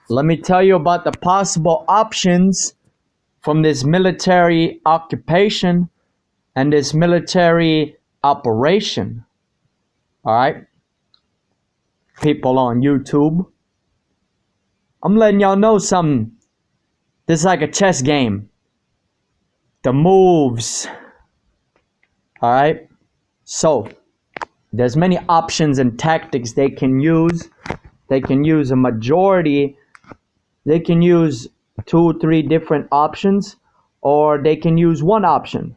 let me tell you about the possible options from this military occupation and this military operation. All right, people on YouTube, I'm letting y'all know something. This is like a chess game. The moves. All right, so there's many options and tactics they can use. They can use a majority. They can use 2-3 different options, or they can use one option,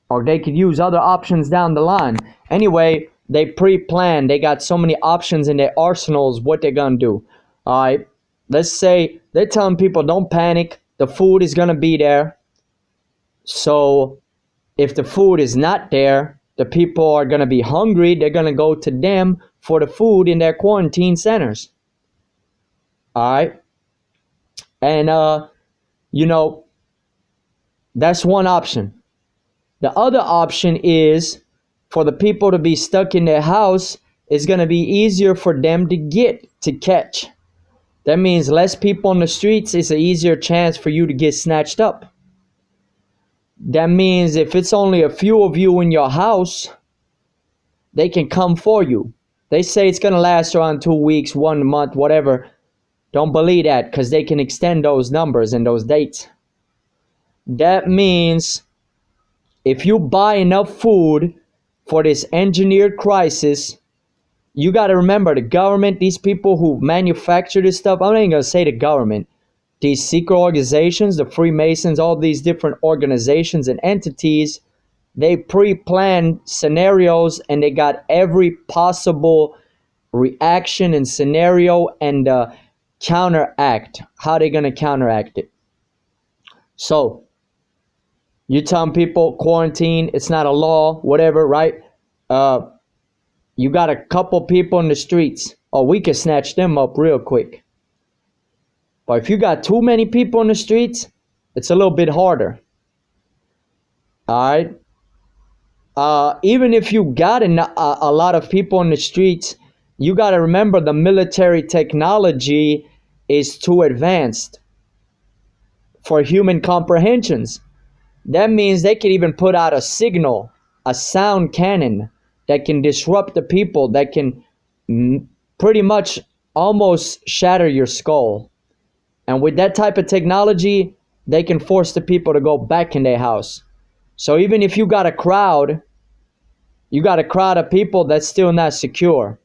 or they could use other options down the line. Anyway, they pre-plan. They got so many options in their arsenals what they're gonna do. All right, let's say they're telling people don't panic, the food is gonna be there. So if the food is not there, the people are gonna be hungry. They're gonna go to them for the food in their quarantine centers. All right, and that's one option. The other option is for the people to be stuck in their house. It's going to be easier for them to catch. That means less people on the streets is an easier chance for you to get snatched up. That means if it's only a few of you in your house, they can come for you. They say it's going to last around 2 weeks, 1 month, whatever. Don't believe that, because they can extend those numbers and those dates. That means if you buy enough food for this engineered crisis, you got to remember the government, these people who manufacture this stuff, I'm not even going to say the government, these secret organizations, the Freemasons, all these different organizations and entities, they pre-planned scenarios and they got every possible reaction and scenario and counteract. How they going to counteract it? So you telling people quarantine, it's not a law, whatever, right? You got a couple people in the streets. Oh, we can snatch them up real quick. But if you got too many people in the streets, it's a little bit harder. All right? Even if you got a lot of people in the streets, you got to remember the military technology is too advanced for human comprehensions. That means they can even put out a signal, a sound cannon that can disrupt the people, that can pretty much almost shatter your skull. And with that type of technology, they can force the people to go back in their house. So even if you got a crowd of people that's still not secure.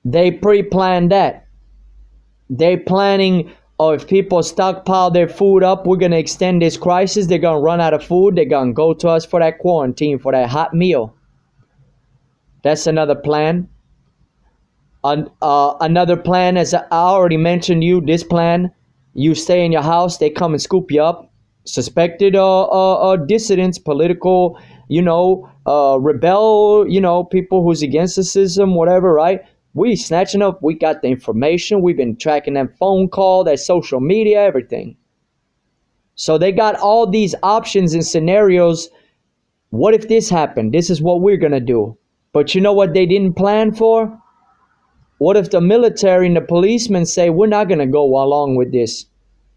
They pre-planned that. They planning, oh, if people stockpile their food up, we're going to extend this crisis. They're going to run out of food. They're going to go to us for that quarantine, for that hot meal. That's another plan. Another plan, as I already mentioned this plan, you stay in your house, they come and scoop you up. Suspected dissidents, political, rebel, people who's against the system, whatever, right? We snatching up, we got the information, we've been tracking them phone call, their social media, everything. So they got all these options and scenarios. What if this happened? This is what we're going to do. But you know what they didn't plan for? What if the military and the policemen say, we're not going to go along with this?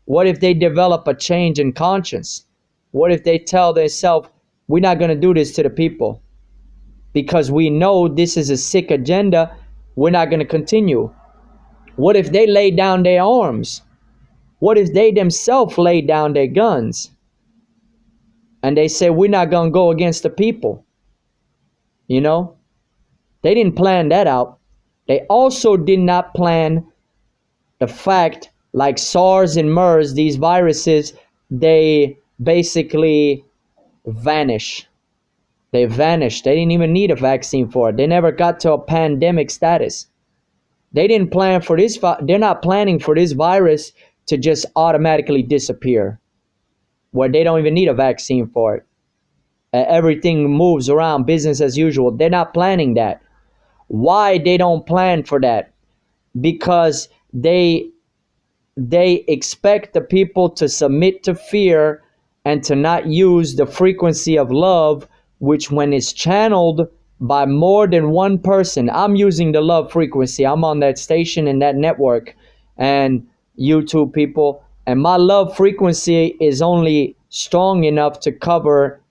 What if they develop a change in conscience? What if they tell themselves, we're not going to do this to the people? Because we know this is a sick agenda, we're not going to continue. What if they lay down their arms? What if they themselves lay down their guns? And they say, we're not going to go against the people. They didn't plan that out. They also did not plan the fact, like SARS and MERS, these viruses, they basically vanish. They vanished. They didn't even need a vaccine for it. They never got to a pandemic status. They didn't plan for this. They're not planning for this virus to just automatically disappear, where they don't even need a vaccine for it. Everything moves around, business as usual. They're not planning that. Why they don't plan for that? Because they expect the people to submit to fear and to not use the frequency of love, which when it's channeled by more than one person. I'm using the love frequency. I'm on that station and that network and YouTube people. And my love frequency is only strong enough to cover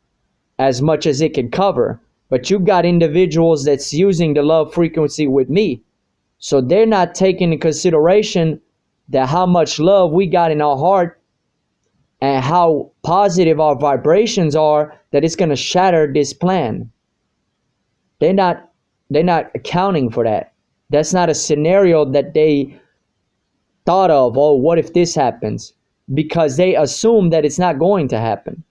as much as it can cover. But you got individuals that's using the love frequency with me. So they're not taking into consideration that how much love we got in our heart and how positive our vibrations are, that it's going to shatter this plan. They're not accounting for that. That's not a scenario that they thought of. Oh, what if this happens? Because they assume that it's not going to happen.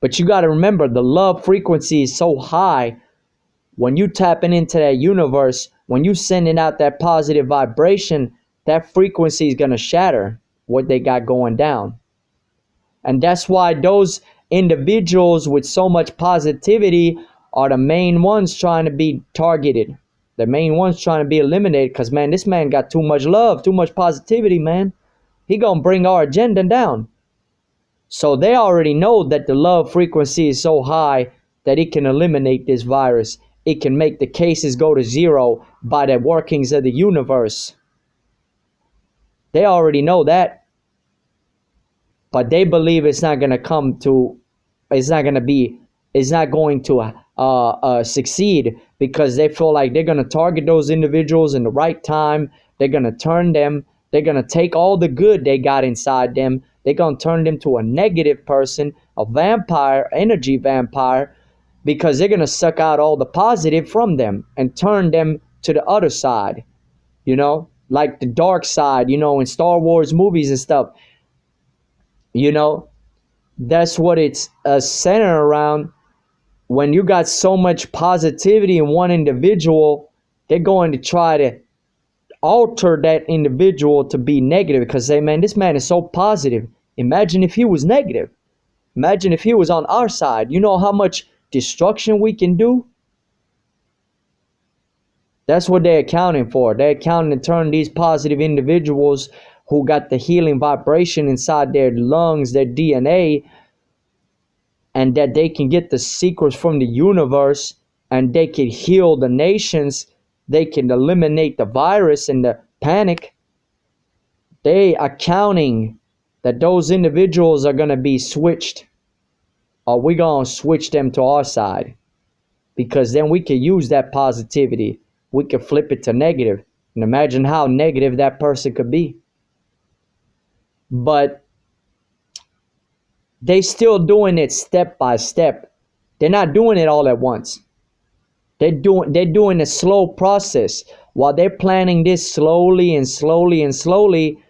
But you got to remember, the love frequency is so high. When you tapping into that universe, when you sending out that positive vibration, that frequency is going to shatter what they got going down. And that's why those individuals with so much positivity are the main ones trying to be targeted. The main ones trying to be eliminated, because, man, this man got too much love, too much positivity, man. He gonna bring our agenda down. So they already know that the love frequency is so high that it can eliminate this virus. It can make the cases go to zero by the workings of the universe. They already know that. But they believe it's not going to come to, it's not going to succeed, because they feel like they're going to target those individuals in the right time. They're going to turn them, they're going to take all the good they got inside them. They're going to turn them to a negative person, a vampire, energy vampire, because they're going to suck out all the positive from them and turn them to the other side, like the dark side, in Star Wars movies and stuff. That's what it's centered around. When you got so much positivity in one individual, they're going to try to alter that individual to be negative, because they, man, this man is so positive. Imagine if he was negative. Imagine if he was on our side. You know how much destruction we can do? That's what they're accounting for. They're accounting to turn these positive individuals who got the healing vibration inside their lungs, their DNA, and that they can get the secrets from the universe, and they can heal the nations. They can eliminate the virus and the panic. They are counting that those individuals are going to be switched, or we're going to switch them to our side, because then we can use that positivity. We can flip it to negative, and imagine how negative that person could be. But they still doing it step by step. They're not doing it all at once. They're doing a slow process. While they're planning this slowly and slowly and slowly,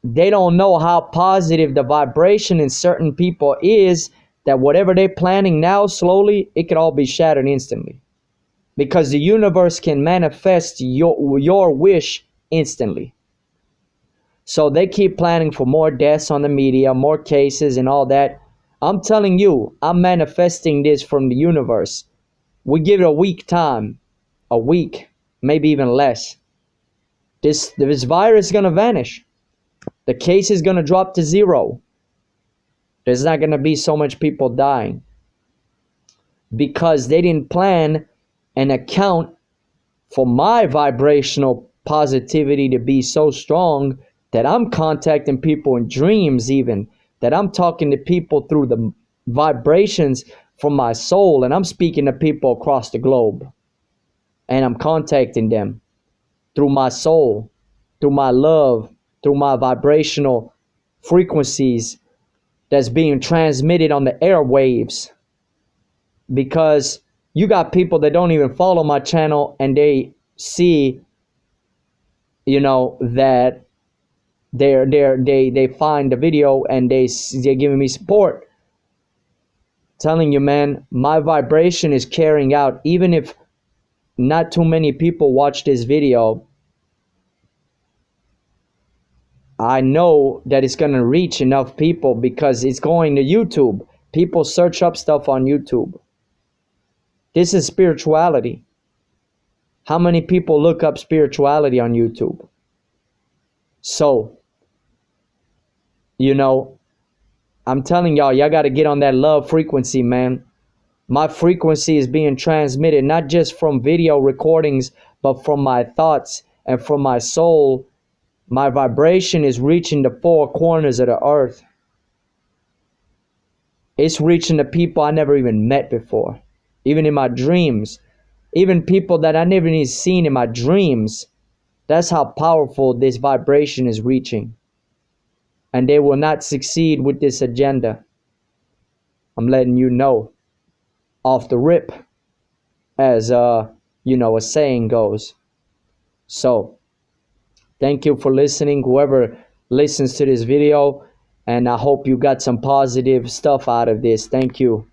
they don't know how positive the vibration in certain people is, that whatever they're planning now slowly, it could all be shattered instantly. Because the universe can manifest your wish instantly. So they keep planning for more deaths on the media, more cases and all that. I'm telling you, I'm manifesting this from the universe. We give it a week time, a week, maybe even less. This virus is going to vanish. The case is going to drop to zero. There's not going to be so much people dying, because they didn't plan and account for my vibrational positivity to be so strong that I'm contacting people in dreams, even that I'm talking to people through the vibrations from my soul, and I'm speaking to people across the globe, and I'm contacting them through my soul, through my love, through my vibrational frequencies that's being transmitted on the airwaves. Because you got people that don't even follow my channel, and they see, that they find the video and they're giving me support. Telling you, man, my vibration is carrying out. Even if not too many people watch this video, I know that it's going to reach enough people, because it's going to YouTube. People search up stuff on YouTube. This is spirituality. How many people look up spirituality on YouTube? So, I'm telling y'all got to get on that love frequency, man. My frequency is being transmitted not just from video recordings, but from my thoughts and from my soul. My vibration is reaching the four corners of the earth. It's reaching the people I never even met before, even in my dreams, even people that I never even seen in my dreams. That's how powerful this vibration is reaching. And they will not succeed with this agenda. I'm letting you know off the rip, as a saying goes. So thank you for listening, whoever listens to this video, and I hope you got some positive stuff out of this. Thank you.